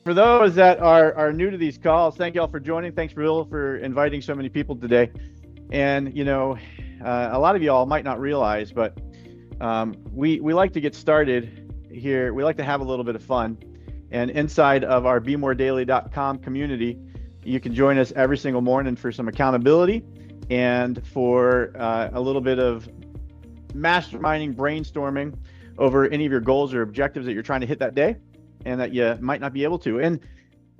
For those that are new to these calls, thank y'all for joining. Thanks, Bill, for inviting so many people today. And a lot of y'all might not realize, but we like to get started here. We like to have a little bit of fun. And inside of our bemoredaily.com community, you can join us every single morning for some accountability and for a little bit of masterminding, brainstorming over any of your goals or objectives that you're trying to hit that day and that you might not be able to. And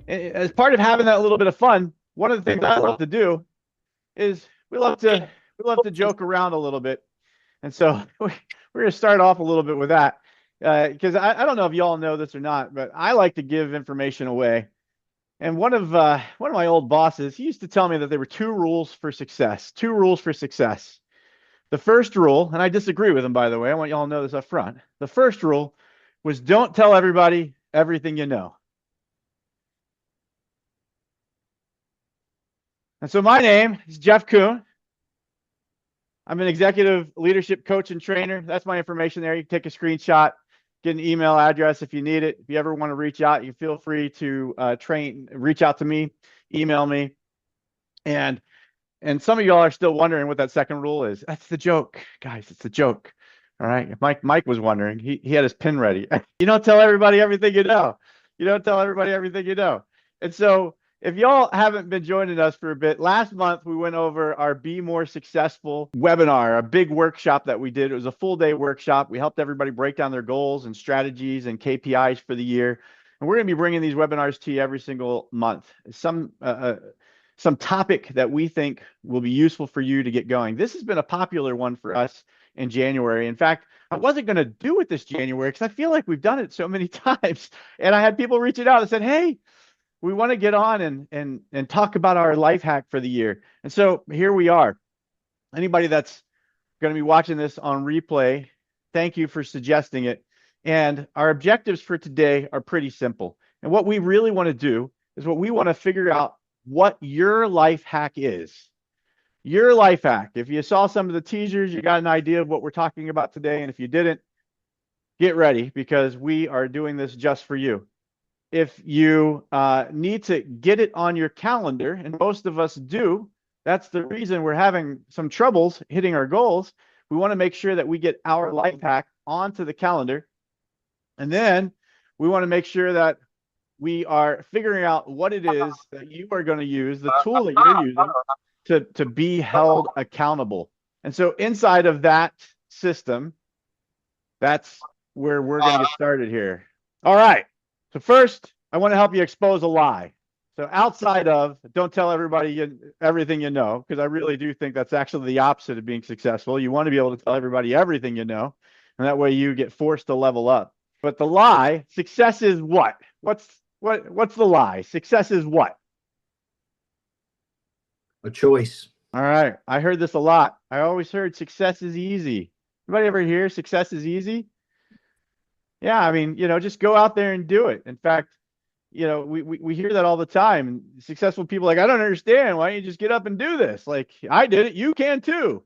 as part of having that little bit of fun, one of the things I love to do is we love to joke around a little bit. And so we're going to start off a little bit with that because I don't know if y'all know this or not, but I like to give information away. And one of my old bosses, he used to tell me that there were two rules for success. Two rules for success. The first rule, and I disagree with him, by the way, I want y'all to know this up front. The first rule was don't tell everybody everything you know. And so my name is Jeff Kuhn. I'm an executive leadership coach and trainer. That's my information there. You can take a screenshot, get an email address if you need it. If you ever want to reach out, you feel free to reach out to me, email me. And some of y'all are still wondering what that second rule is. That's the joke, guys. It's the joke. All right. Mike was wondering. He had his pin ready. You don't tell everybody everything you know. You don't tell everybody everything you know. And so if y'all haven't been joining us for a bit, last month we went over our Be More Successful webinar, a big workshop that we did. It was a full day workshop. We helped everybody break down their goals and strategies and KPIs for the year. And we're going to be bringing these webinars to you every single month. Some topic that we think will be useful for you to get going. This has been a popular one for us in January. In fact, I wasn't going to do it this January because I feel like we've done it so many times. And I had people reaching out and said, hey, we want to get on and talk about our life hack for the year. And so here we are. Anybody that's going to be watching this on replay, thank you for suggesting it. And our objectives for today are pretty simple. And what we really want to do is we want to figure out what your life hack is. Your life hack. If you saw some of the teasers, you got an idea of what we're talking about today. And if you didn't, get ready because we are doing this just for you. If you need to get it on your calendar, and most of us do, that's the reason we're having some troubles hitting our goals. We want to make sure that we get our life hack onto the calendar. And then we want to make sure that we are figuring out what it is that you are going to use, the tool that you're using to be held accountable. And so inside of that system, that's where we're going to get started here. All right. So first, I want to help you expose a lie. So outside of don't tell everybody everything you know, because I really do think that's actually the opposite of being successful. You want to be able to tell everybody everything you know, and that way you get forced to level up. But the lie, success is what? What's the lie? Success is what? A choice. All right. I heard this a lot. I always heard success is easy. Anybody ever hear success is easy? Yeah, I mean, just go out there and do it. In fact, we hear that all the time. Successful people I don't understand. Why don't you just get up and do this? Like, I did it. You can too.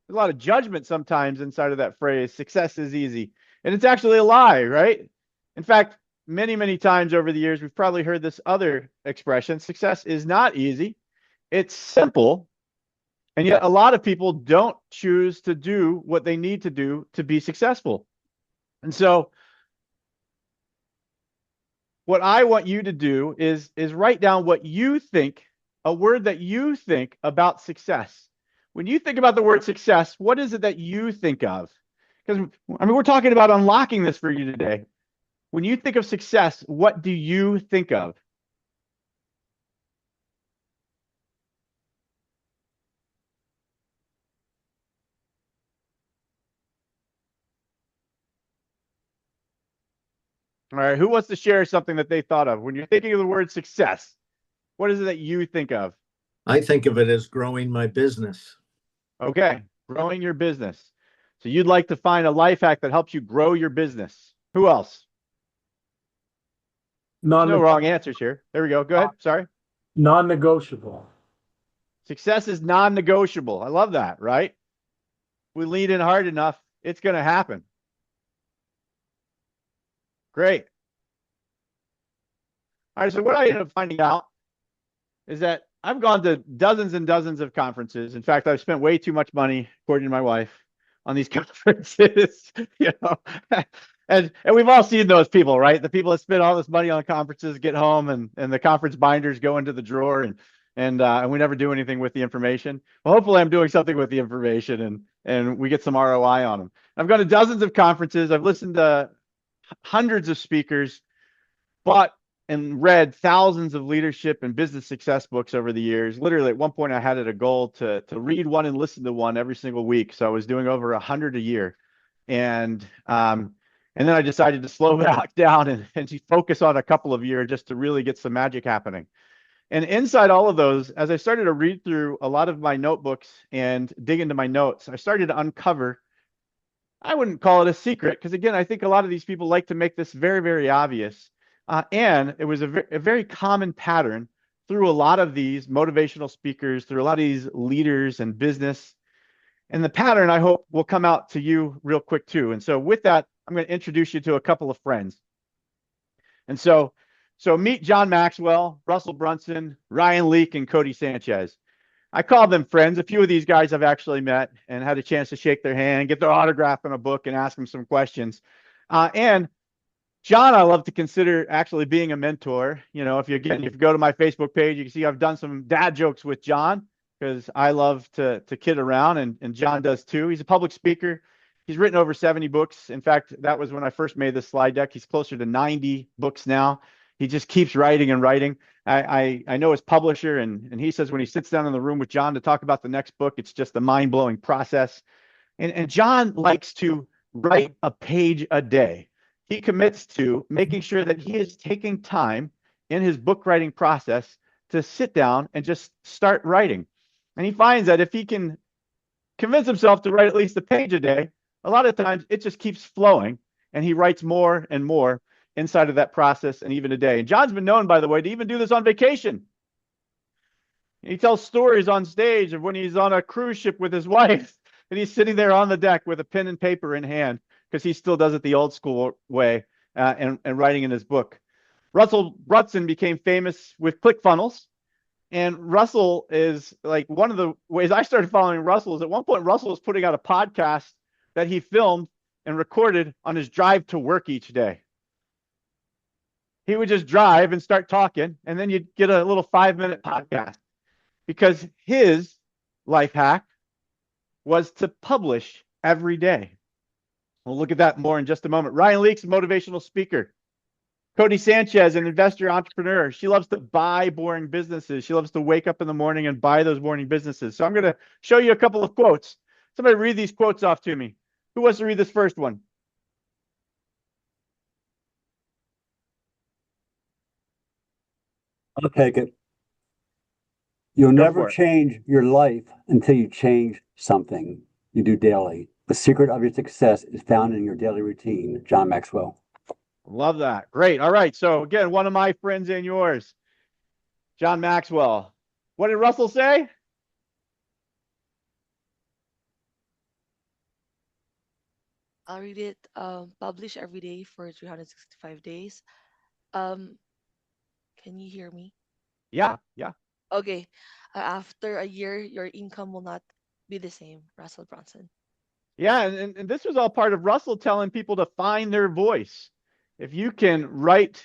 There's a lot of judgment sometimes inside of that phrase, success is easy. And it's actually a lie, right? In fact, many, many times over the years, we've probably heard this other expression, success is not easy. It's simple. And yet a lot of people don't choose to do what they need to do to be successful. And so what I want you to do is write down what you think, a word that you think about success. When you think about the word success, what is it that you think of? Because, we're talking about unlocking this for you today. When you think of success, what do you think of? All right, who wants to share something that they thought of? When you're thinking of the word success, what is it that you think of? I think of it as growing my business. Okay, growing your business. So you'd like to find a life hack that helps you grow your business. Who else? No wrong answers here. There we go. Go ahead. Sorry. Non-negotiable. Success is non-negotiable. I love that, right? We lean in hard enough, it's going to happen. Great. All right, so what I ended up finding out is that I've gone to dozens and dozens of conferences. In fact, I've spent way too much money, according to my wife, on these conferences, and we've all seen those people, right? The people that spend all this money on conferences get home and the conference binders go into the drawer and we never do anything with the information. Well, hopefully I'm doing something with the information and we get some ROI on them. I've gone to dozens of conferences. I've listened to hundreds of speakers, bought and read thousands of leadership and business success books over the years. Literally, at one point, I had it a goal to read one and listen to one every single week. So I was doing over 100 a year, and then I decided to slow back down and to focus on a couple of years just to really get some magic happening. And inside all of those, as I started to read through a lot of my notebooks and dig into my notes, I started to uncover. I wouldn't call it a secret because, again, I think a lot of these people like to make this very, very obvious. And it was a very common pattern through a lot of these motivational speakers, through a lot of these leaders and business. And the pattern, I hope, will come out to you real quick too. And so with that, I'm going to introduce you to a couple of friends. And so meet John Maxwell, Russell Brunson, Ryan Leake, and Cody Sanchez. I call them friends. A few of these guys I've actually met and had a chance to shake their hand, get their autograph in a book, and ask them some questions. And John, I love to consider actually being a mentor. If you go to my Facebook page, you can see I've done some dad jokes with John because I love to kid around, and John does too. He's a public speaker. He's written over 70 books. In fact, that was when I first made this slide deck. He's closer to 90 books now. He just keeps writing and writing. I know his publisher, and he says when he sits down in the room with John to talk about the next book, it's just a mind-blowing process. And John likes to write a page a day. He commits to making sure that he is taking time in his book writing process to sit down and just start writing. And he finds that if he can convince himself to write at least a page a day, a lot of times it just keeps flowing and he writes more and more inside of that process and even a day. And John's been known, by the way, to even do this on vacation. He tells stories on stage of when he's on a cruise ship with his wife and he's sitting there on the deck with a pen and paper in hand, because he still does it the old school way and writing in his book. Russell Brunson became famous with ClickFunnels. And Russell is like, one of the ways I started following Russell is at one point, Russell was putting out a podcast that he filmed and recorded on his drive to work each day. He would just drive and start talking, and then you'd get a little 5-minute podcast, because his life hack was to publish every day. We'll look at that more in just a moment. Ryan Leake's a motivational speaker. Cody Sanchez, an investor entrepreneur. She loves to buy boring businesses. She loves to wake up in the morning and buy those boring businesses. So I'm going to show you a couple of quotes. Somebody read these quotes off to me. Who wants to read this first one? I'll take it. You'll Go never for it. change your life until you change something you do daily. The secret of your success is found in your daily routine. John Maxwell. Love that. Great. All right. So again, one of my friends and yours, John Maxwell. What did Russell say? I'll read it. Publish every day for 365 days. Can you hear me? Yeah. Okay. After a year, your income will not be the same. Russell Brunson. Yeah, and this was all part of Russell telling people to find their voice. If you can write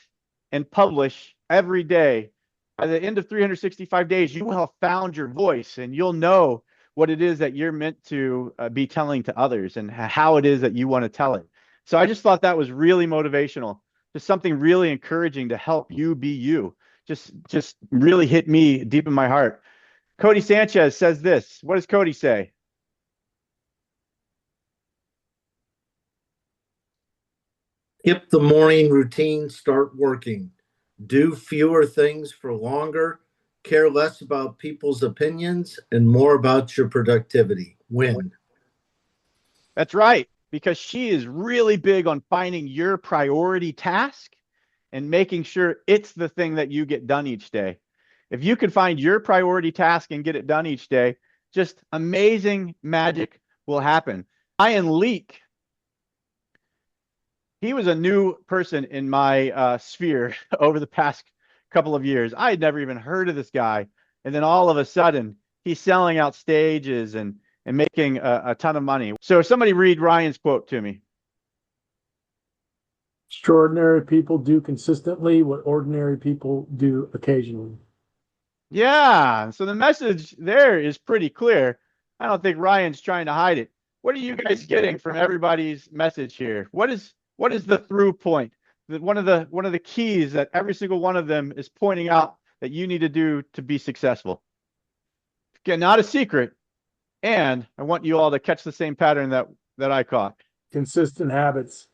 and publish every day, by the end of 365 days, you will have found your voice and you'll know what it is that you're meant to be telling to others and how it is that you want to tell it. So I just thought that was really motivational, just something really encouraging to help you be you. Just really hit me deep in my heart. Cody Sanchez says this. What does Cody say? Skip the morning routine, start working. Do fewer things for longer, care less about people's opinions, and more about your productivity. Win. That's right, because she is really big on finding your priority task and making sure it's the thing that you get done each day. If you can find your priority task and get it done each day, just amazing magic will happen. Ryan Leake, he was a new person in my sphere over the past couple of years. I had never even heard of this guy. And then all of a sudden, he's selling out stages and making a ton of money. So somebody read Ryan's quote to me. Extraordinary people do consistently what ordinary people do occasionally. Yeah. So the message there is pretty clear. I don't think Ryan's trying to hide it. What are you guys getting from everybody's message here? What is the through point? One of the keys that every single one of them is pointing out that you need to do to be successful. Again, not a secret. And I want you all to catch the same pattern that I caught. Consistent habits.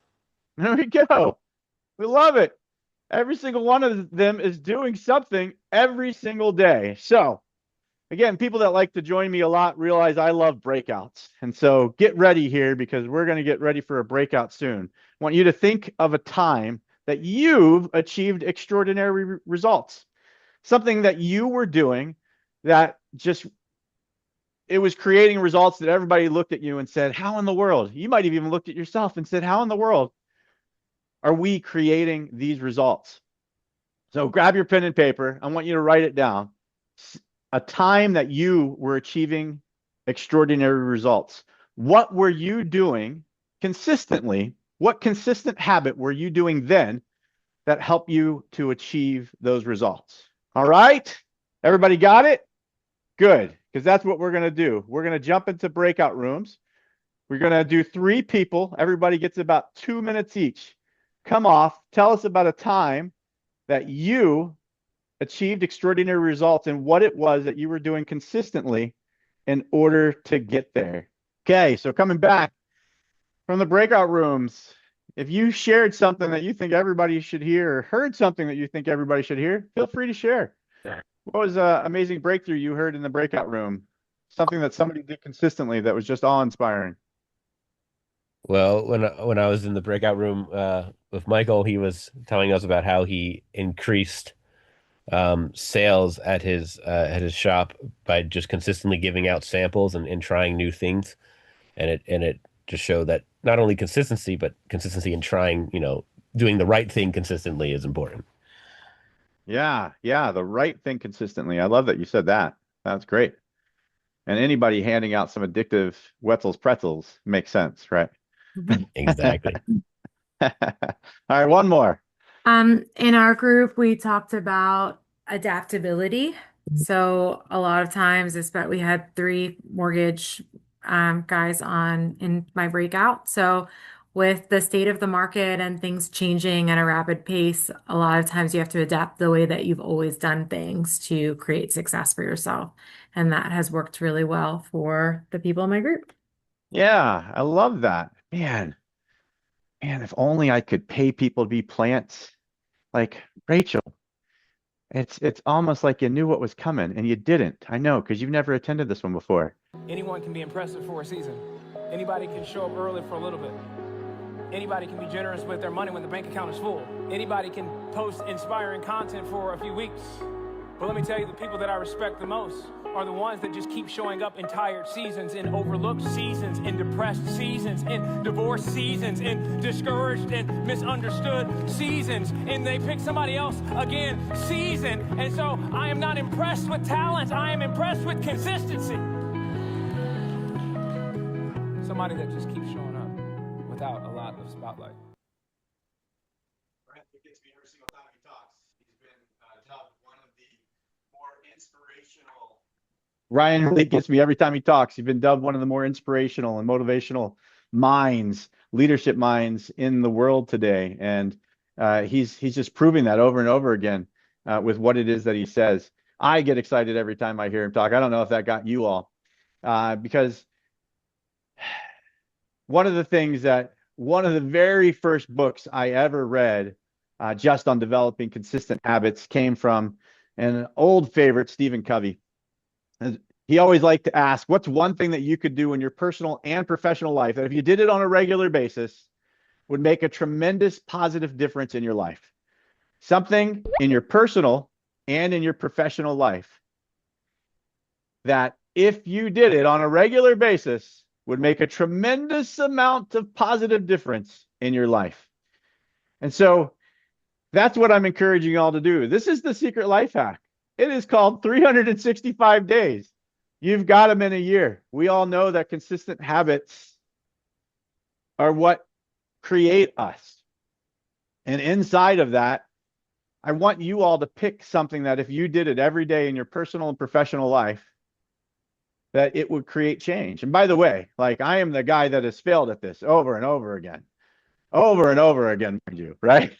There we go. We love it. Every single one of them is doing something every single day. So again, people that like to join me a lot realize I love breakouts. And so get ready here because we're going to get ready for a breakout soon. I want you to think of a time that you've achieved extraordinary results. Something that you were doing that just, it was creating results that everybody looked at you and said, how in the world? You might have even looked at yourself and said, how in the world are we creating these results? So grab your pen and paper. I want you to write it down. A time that you were achieving extraordinary results. What were you doing consistently? What consistent habit were you doing then that helped you to achieve those results? All right. Everybody got it? Good. Because that's what we're going to do. We're going to jump into breakout rooms. We're going to do 3 people. Everybody gets about 2 minutes each. Come off. Tell us about a time that you achieved extraordinary results and what it was that you were doing consistently in order to get there. Okay, so coming back from the breakout rooms, if you shared something that you think everybody should hear or heard something that you think everybody should hear, feel free to share. What was an amazing breakthrough you heard in the breakout room? Something that somebody did consistently that was just awe-inspiring. Well, when I was in the breakout room with Michael, he was telling us about how he increased sales at his shop by just consistently giving out samples and trying new things, and it just showed that not only consistency but consistency in trying, doing the right thing consistently is important. Yeah, the right thing consistently. I love that you said that. That's great. And anybody handing out some addictive Wetzel's pretzels makes sense, right? Exactly. All right, one more. In our group, we talked about adaptability. So a lot of times, we had 3 mortgage guys on in my breakout. So with the state of the market and things changing at a rapid pace, a lot of times you have to adapt the way that you've always done things to create success for yourself. And that has worked really well for the people in my group. Yeah, I love that. Man, if only I could pay people to be plants like Rachel. It's almost like you knew what was coming and you didn't. I know, because you've never attended this one before. Anyone can be impressive for a season. Anybody can show up early for a little bit. Anybody can be generous with their money when the bank account is full. Anybody can post inspiring content for a few weeks. But let me tell you, the people that I respect the most are the ones that just keep showing up in tired seasons, in overlooked seasons, in depressed seasons, in divorced seasons, in discouraged and misunderstood seasons, and they pick somebody else again season. And so I am not impressed with talent, I am impressed with consistency. Somebody that just keeps showing up without a lot of spotlight. Ryan Lee gets me every single time he talks. He's been dubbed one of the more inspirational. Ryan Lee gets me every time he talks. He's been dubbed one of the more inspirational and motivational minds, leadership minds in the world today. And he's just proving that over and over again with what it is that he says. I get excited every time I hear him talk. I don't know if that got you all, because one of the very first books I ever read just on developing consistent habits came from an old favorite, Stephen Covey. And he always liked to ask, what's one thing that you could do in your personal and professional life that if you did it on a regular basis would make a tremendous positive difference in your life? Something in your personal and in your professional life that if you did it on a regular basis would make a tremendous amount of positive difference in your life. And so That's what I'm encouraging you all to do. This is the secret life hack. It is called 365 days. You've got them in a year. We all know that consistent habits are what create us. And inside of that, I want you all to pick something that if you did it every day in your personal and professional life, that it would create change. And by the way, like I am the guy that has failed at this over and over again, mind you, right?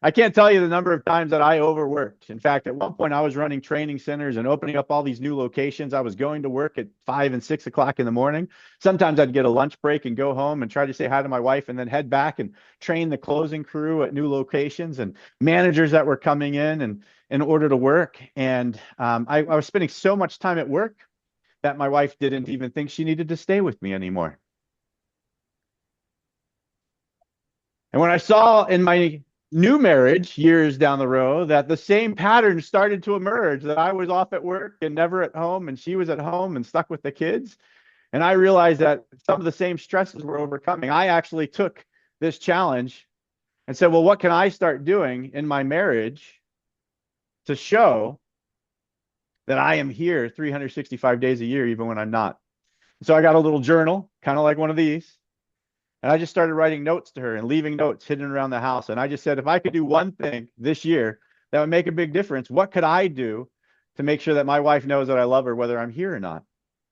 I can't tell you the number of times that I overworked. In fact, at one point I was running training centers and opening up all these new locations. I was going to work at 5 and 6 o'clock in the morning. Sometimes I'd get a lunch break and go home and try to say hi to my wife and then head back and train the closing crew at new locations and managers that were coming in and in order to work. And I was spending so much time at work that my wife didn't even think she needed to stay with me anymore. And when I saw in my new marriage years down the road that the same pattern started to emerge, that I was off at work and never at home, and she was at home and stuck with the kids, and I realized that some of the same stresses were overcoming, I actually took this challenge and said, well, what can I start doing in my marriage to show that I am here 365 days a year, even when I'm not? So I got a little journal, kind of like one of these. And I just started writing notes to her and leaving notes hidden around the house. And I just said, if I could do one thing this year that would make a big difference, what could I do to make sure that my wife knows that I love her, whether I'm here or not?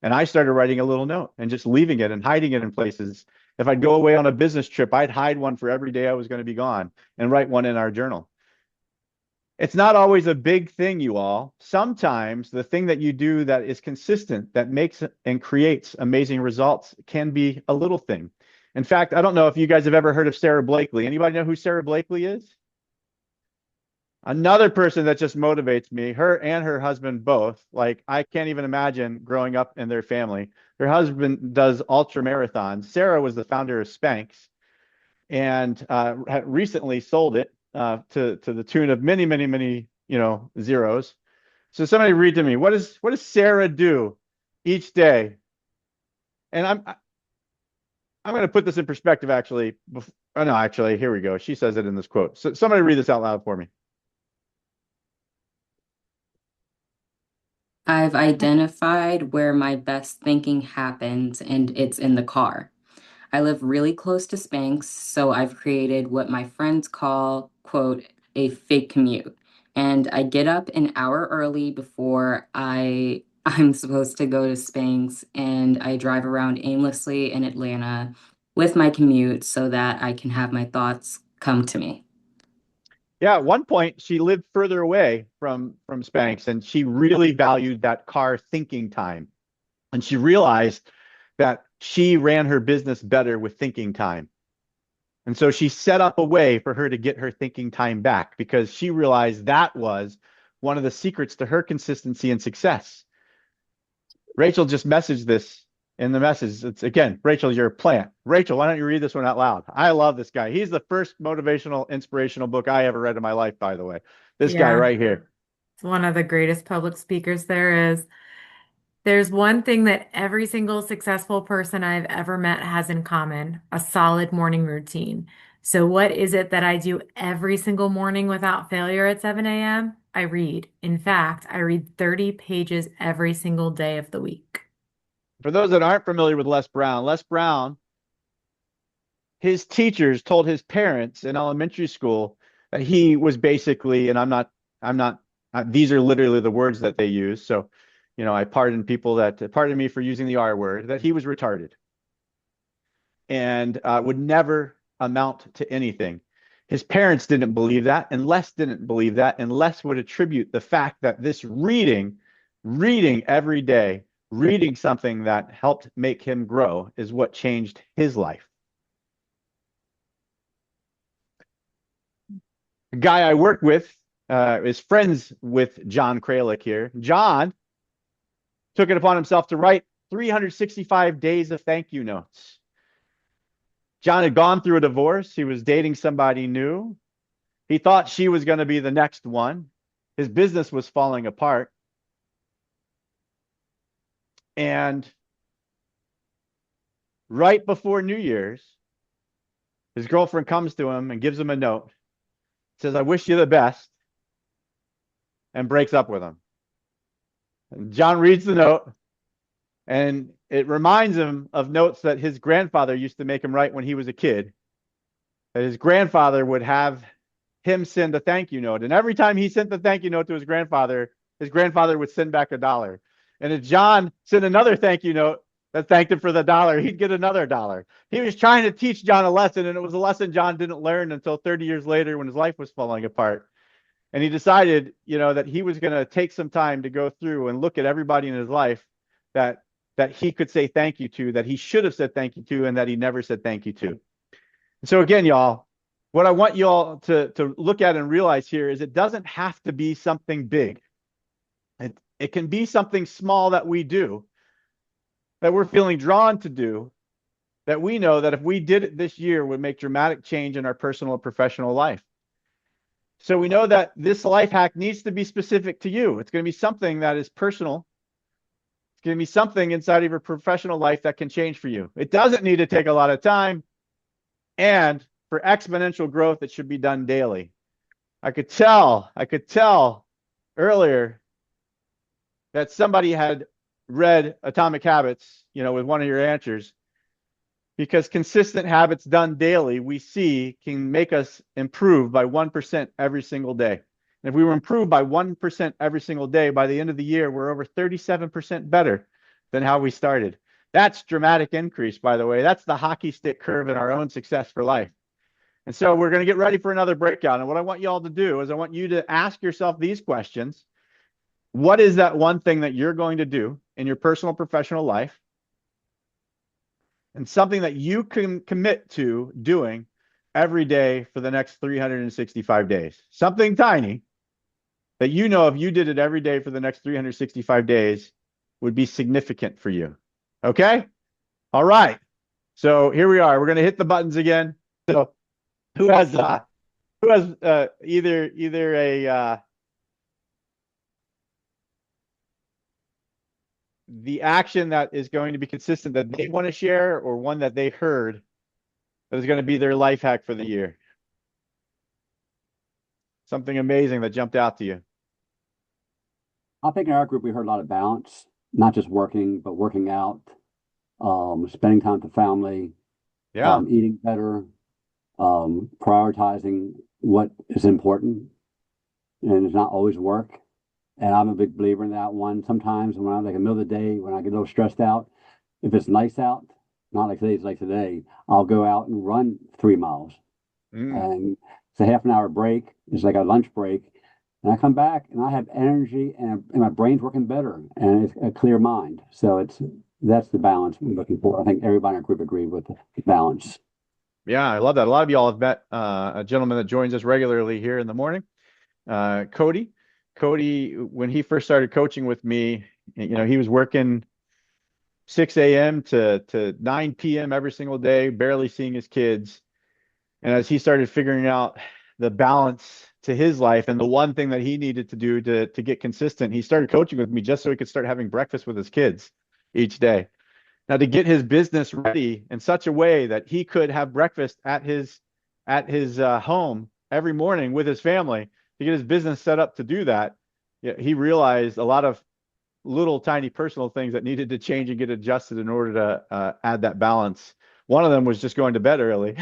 And I started writing a little note and just leaving it and hiding it in places. If I'd go away on a business trip, I'd hide one for every day I was going to be gone and write one in our journal. It's not always a big thing, you all. Sometimes the thing that you do that is consistent, that makes and creates amazing results, can be a little thing. In fact, I don't know if you guys have ever heard of Sarah Blakely. Anybody know who Sarah Blakely is? Another person that just motivates me, her and her husband both. Like, I can't even imagine growing up in their family. Her husband does ultra marathons. Sarah was the founder of Spanx and had recently sold it to the tune of many, many, many, zeros. So somebody read to me, what does Sarah do each day? And I'm going to put this in perspective, actually. Oh, no, actually, here we go. She says it in this quote. So somebody read this out loud for me. I've identified where my best thinking happens, and it's in the car. I live really close to Spanx, so I've created what my friends call, quote, a fake commute. And I get up an hour early before I'm supposed to go to Spanx, and I drive around aimlessly in Atlanta with my commute so that I can have my thoughts come to me. Yeah, at one point she lived further away from Spanx, and she really valued that car thinking time. And she realized that she ran her business better with thinking time. And so she set up a way for her to get her thinking time back, because she realized that was one of the secrets to her consistency and success. Rachel just messaged this in the message. It's again, Rachel, you're a plant. Rachel, why don't you read this one out loud? I love this guy. He's the first motivational, inspirational book I ever read in my life, by the way. This guy Yeah. right here. It's one of the greatest public speakers there is. There's one thing that every single successful person I've ever met has in common, a solid morning routine. So what is it that I do every single morning without failure at 7 a.m.? I read. In fact, I read 30 pages every single day of the week. For those that aren't familiar with Les Brown, his teachers told his parents in elementary school that he was basically, and these are literally the words that they use. So, I pardon me for using the R word, that he was retarded and would never amount to anything. His parents didn't believe that, and Les didn't believe that, and Les would attribute the fact that this reading every day, reading something that helped make him grow, is what changed his life. A guy I work with is friends with John Kralik here. John took it upon himself to write 365 days of thank you notes. John had gone through a divorce. He was dating somebody new. He thought she was going to be the next one. His business was falling apart. And right before New Year's, his girlfriend comes to him and gives him a note says, I wish you the best, and breaks up with him. And John reads the note, and it reminds him of notes that his grandfather used to make him write when he was a kid. That his grandfather would have him send a thank you note. And every time he sent the thank you note to his grandfather would send back $1. And if John sent another thank you note that thanked him for the $1, he'd get another $1. He was trying to teach John a lesson, and it was a lesson John didn't learn until 30 years later when his life was falling apart. And he decided, that he was going to take some time to go through and look at everybody in his life that he could say thank you to, that he should have said thank you to, and that he never said thank you to. And so again, y'all, what I want you all to look at and realize here is it doesn't have to be something big. It can be something small that we do, that we're feeling drawn to do, that we know that if we did it this year would make dramatic change in our personal and professional life. So we know that this life hack needs to be specific to you. It's going to be something that is personal. It's going to be something inside of your professional life that can change for you. It doesn't need to take a lot of time. And for exponential growth, it should be done daily. I could tell earlier that somebody had read Atomic Habits, with one of your answers, because consistent habits done daily, we see can make us improve by 1% every single day. And if we were improved by 1% every single day, by the end of the year, we're over 37% better than how we started. That's dramatic increase, by the way. That's the hockey stick curve in our own success for life. And so we're going to get ready for another breakout. And what I want you all to do is I want you to ask yourself these questions. What is that one thing that you're going to do in your personal, professional life? And something that you can commit to doing every day for the next 365 days. Something tiny that if you did it every day for the next 365 days would be significant for you. Okay? All right. So here we are. We're going to hit the buttons again. So who has either the action that is going to be consistent that they want to share, or one that they heard that is going to be their life hack for the year? Something amazing that jumped out to you. I think in our group, we heard a lot of balance, not just working, but working out, spending time with the family, eating better, prioritizing what is important, and it's not always work. And I'm a big believer in that one. Sometimes when I'm like in the middle of the day, when I get a little stressed out, if it's nice out, not like today's like today, I'll go out and run 3 miles. And it's a half an hour break. It's like a lunch break. And I come back and I have energy and my brain's working better and it's a clear mind. So that's the balance we're looking for. I think everybody in our group agreed with the balance. Yeah, I love that. A lot of y'all have met a gentleman that joins us regularly here in the morning, Cody. Cody, when he first started coaching with me, he was working 6 a.m. to 9 p.m. every single day, barely seeing his kids. And as he started figuring out the balance to his life and the one thing that he needed to do to get consistent, he started coaching with me just so he could start having breakfast with his kids each day. Now, to get his business ready in such a way that he could have breakfast at his home every morning with his family, to get his business set up to do that, he realized a lot of little tiny personal things that needed to change and get adjusted in order to add that balance. One of them was just going to bed early.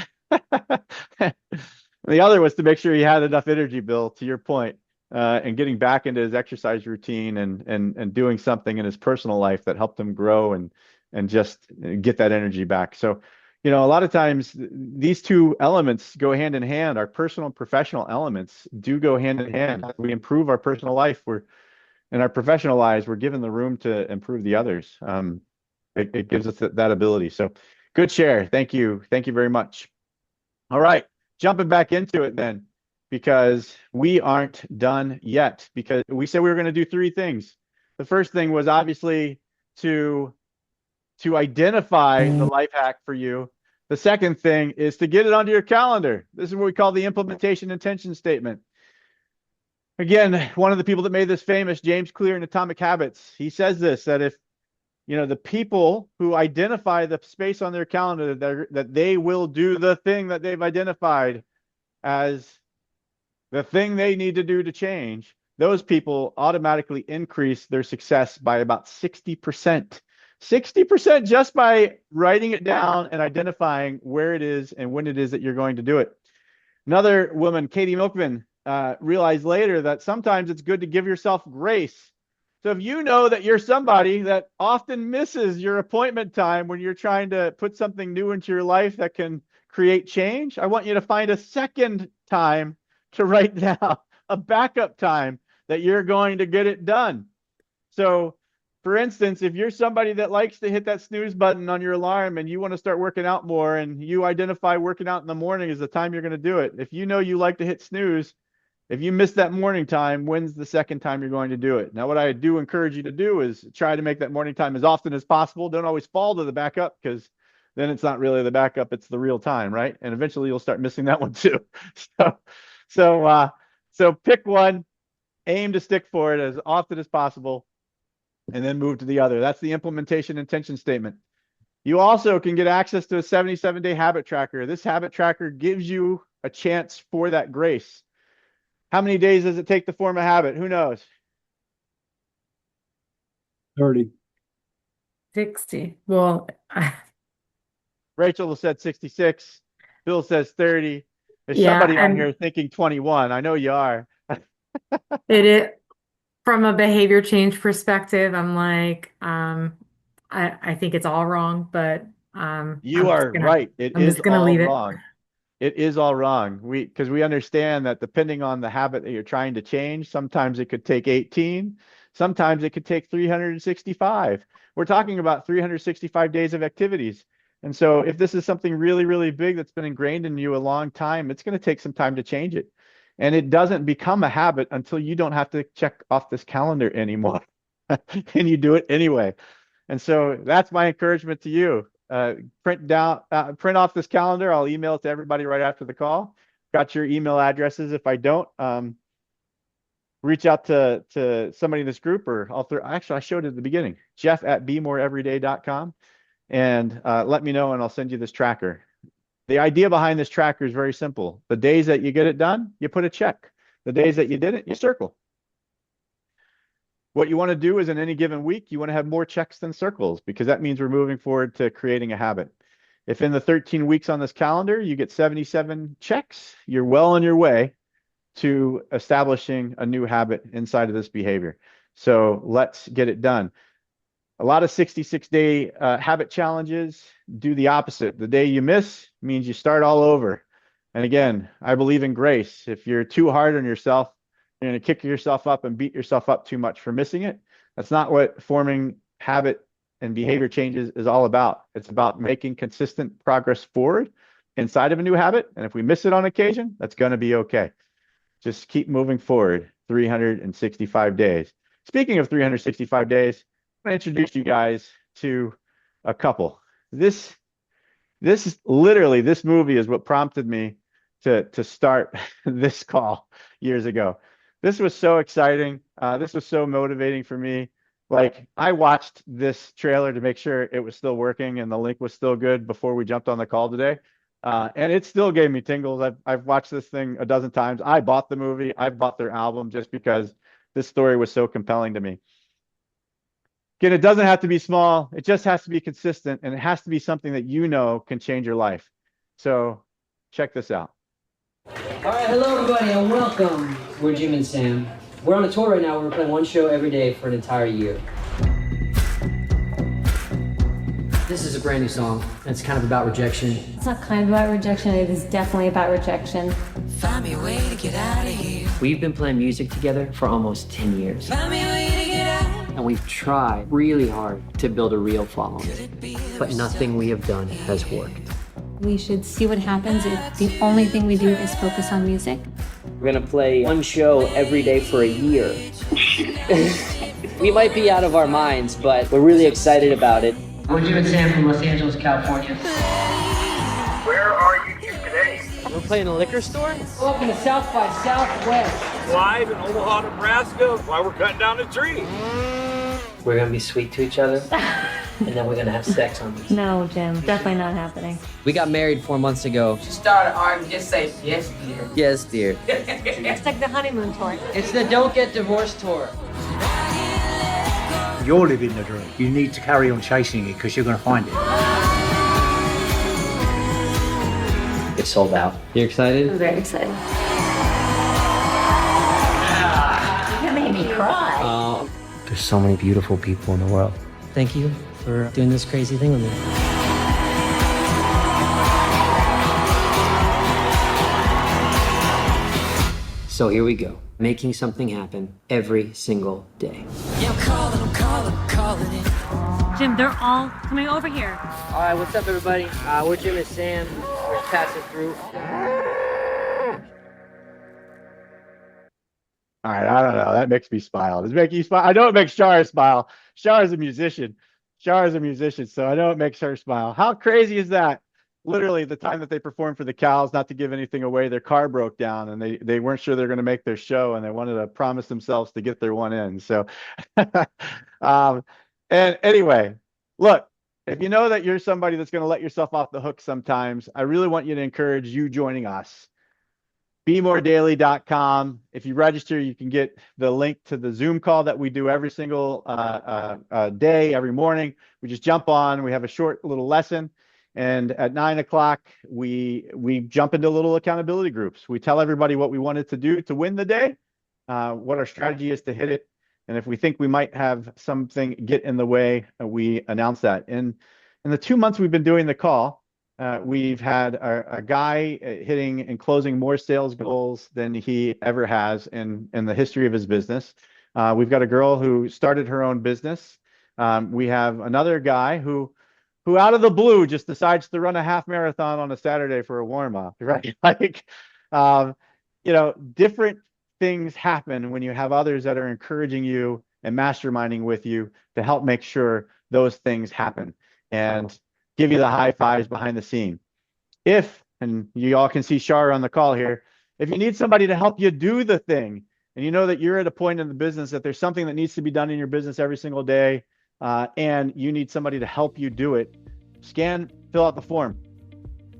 The other was to make sure he had enough energy, Bill, to your point, and getting back into his exercise routine and doing something in his personal life that helped him grow and just get that energy back. So, a lot of times these two elements go hand in hand. Our personal and professional elements do go hand in hand. As we improve our personal life, in our professional lives, we're given the room to improve the others. It gives us that ability. So good share. Thank you. Thank you very much. All right. Jumping back into it then, because we aren't done yet, because we said we were going to do 3 things. The first thing was obviously to identify the life hack for you. The second thing is to get it onto your calendar. This is what we call the implementation intention statement. Again, one of the people that made this famous, James Clear in Atomic Habits, he says this, that if the people who identify the space on their calendar that they will do the thing that they've identified as the thing they need to do to change, those people automatically increase their success by about 60%. 60% just by writing it down and identifying where it is and when it is that you're going to do it. Another woman, Katie Milkman, realized later that sometimes it's good to give yourself grace. So if you know that you're somebody that often misses your appointment time when you're trying to put something new into your life that can create change, I want you to find a second time to write down, a backup time that you're going to get it done. So for instance, if you're somebody that likes to hit that snooze button on your alarm and you want to start working out more and you identify working out in the morning as the time you're going to do it, if you know you like to hit snooze, if you miss that morning time, when's the second time you're going to do it? Now, what I do encourage you to do is try to make that morning time as often as possible. Don't always fall to the backup, because then it's not really the backup, it's the real time, right? And eventually you'll start missing that one too. So pick one, aim to stick for it as often as possible, and then move to the other. That's the implementation intention statement. You also can get access to a 77-day habit tracker. This habit tracker gives you a chance for that grace. How many days does it take to form a habit? Who knows? 30. 60. Well, Rachel said 66. Bill says 30. There's yeah, somebody on and here thinking 21. I know you are. it is from a behavior change perspective. I'm like, I think it's all wrong, but You are right. It I'm is just gonna all leave it. wrong. It is all wrong. Because we understand that depending on the habit that you're trying to change, sometimes it could take 18, sometimes it could take 365. We're talking about 365 days of activities. And so if this is something really, really big that's been ingrained in you a long time, it's going to take some time to change it. And it doesn't become a habit until you don't have to check off this calendar anymore. And you do it anyway. And so that's my encouragement to you. Print off this calendar. I'll email it to everybody right after the call. Got your email addresses. If I don't, reach out to somebody in this group, or actually I showed it at the beginning, jeff@bemoreeveryday.com, and let me know and I'll send you this tracker. The idea behind this tracker is very simple. The days that you get it done, you put a check. The days that you didn't, you circle. What you want to do is in any given week, you want to have more checks than circles, because that means we're moving forward to creating a habit. If in the 13 weeks on this calendar, you get 77 checks, you're well on your way to establishing a new habit inside of this behavior. So let's get it done. A lot of 66-day habit challenges do the opposite. The day you miss means you start all over. And again, I believe in grace. If you're too hard on yourself, you're going to kick yourself up and beat yourself up too much for missing it. That's not what forming habit and behavior changes is all about. It's about making consistent progress forward inside of a new habit. And if we miss it on occasion, that's going to be okay. Just keep moving forward 365 days. Speaking of 365 days, I'm going to introduce you guys to a couple. This movie is what prompted me to start this call years ago. This was so exciting. This was so motivating for me. Like, I watched this trailer to make sure it was still working and the link was still good before we jumped on the call today. And it still gave me tingles. I've watched this thing a dozen times. I bought the movie. I bought their album just because this story was so compelling to me. Again, it doesn't have to be small. It just has to be consistent, and it has to be something that you know can change your life. So check this out. All right, hello everybody and welcome. We're Jim and Sam. We're on a tour right now. We're playing one show every day for an entire year. This is a brand new song, and it's kind of about rejection. It's not kind of about rejection, it is definitely about rejection. Find me a way to get out of here. We've been playing music together for almost 10 years. Find me a way to get out. And we've tried really hard to build a real following, but nothing we have done has worked. We should see what happens if the only thing we do is focus on music. We're gonna play one show every day for a year. We might be out of our minds, but we're really excited about it. We're Jim and Sam from Los Angeles, California. Where are you two today? We're playing a liquor store? Welcome to South by Southwest. Live in Omaha, Nebraska, while we're cutting down the tree. we're gonna be sweet to each other, and then we're gonna have sex on these. No, Jim, definitely not happening. We got married 4 months ago. You started arguing, just say yes, dear. Yes, dear. It's like the honeymoon tour. It's the Don't Get Divorced tour. You're living the dream. You need to carry on chasing it because you're going to find it. It's sold out. You excited? I'm very excited. You made me cry. There's so many beautiful people in the world. Thank you for doing this crazy thing with me. So here we go. Making something happen every single day. Yeah, I'm calling it. Jim, they're all coming over here. All right, what's up, everybody? We're Jim and Sam. We're just passing through. All right, I don't know. That makes me smile. Does it make you smile? I know it makes Shara smile. Shara's a musician. Shara's a musician, so I know it makes her smile. How crazy is that? Literally, the time that they performed for the Cows, not to give anything away, their car broke down and they weren't sure they're going to make their show, and they wanted to promise themselves to get their one in. So, and anyway, look, if you know that you're somebody that's going to let yourself off the hook sometimes, I really want you to encourage you joining us. BeMoreDaily.com. If you register, you can get the link to the Zoom call that we do every single day, every morning. We just jump on. We have a short little lesson. And at 9 o'clock, we jump into little accountability groups. We tell everybody what we wanted to do to win the day, what our strategy is to hit it. And if we think we might have something get in the way, we announce that. In the 2 months we've been doing the call, we've had a guy hitting and closing more sales goals than he ever has in the history of his business. We've got a girl who started her own business. We have another guy who out of the blue just decides to run a half marathon on a Saturday for a warm up, right? Like, different things happen when you have others that are encouraging you and masterminding with you to help make sure those things happen and give you the high fives behind the scene. And you all can see Shara on the call here, if you need somebody to help you do the thing, and you know that you're at a point in the business that there's something that needs to be done in your business every single day, and you need somebody to help you do it, fill out the form.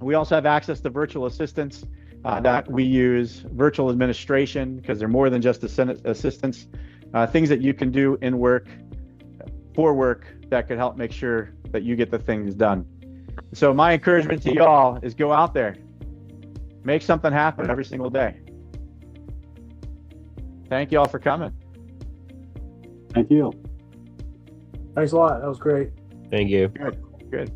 We also have access to virtual assistants that we use, virtual administration, because they're more than just assistants, things that you can do in work, for work, that could help make sure that you get the things done. So my encouragement to y'all is go out there, make something happen every single day. Thank you all for coming. Thank you. Thanks a lot. That was great. Thank you. Good.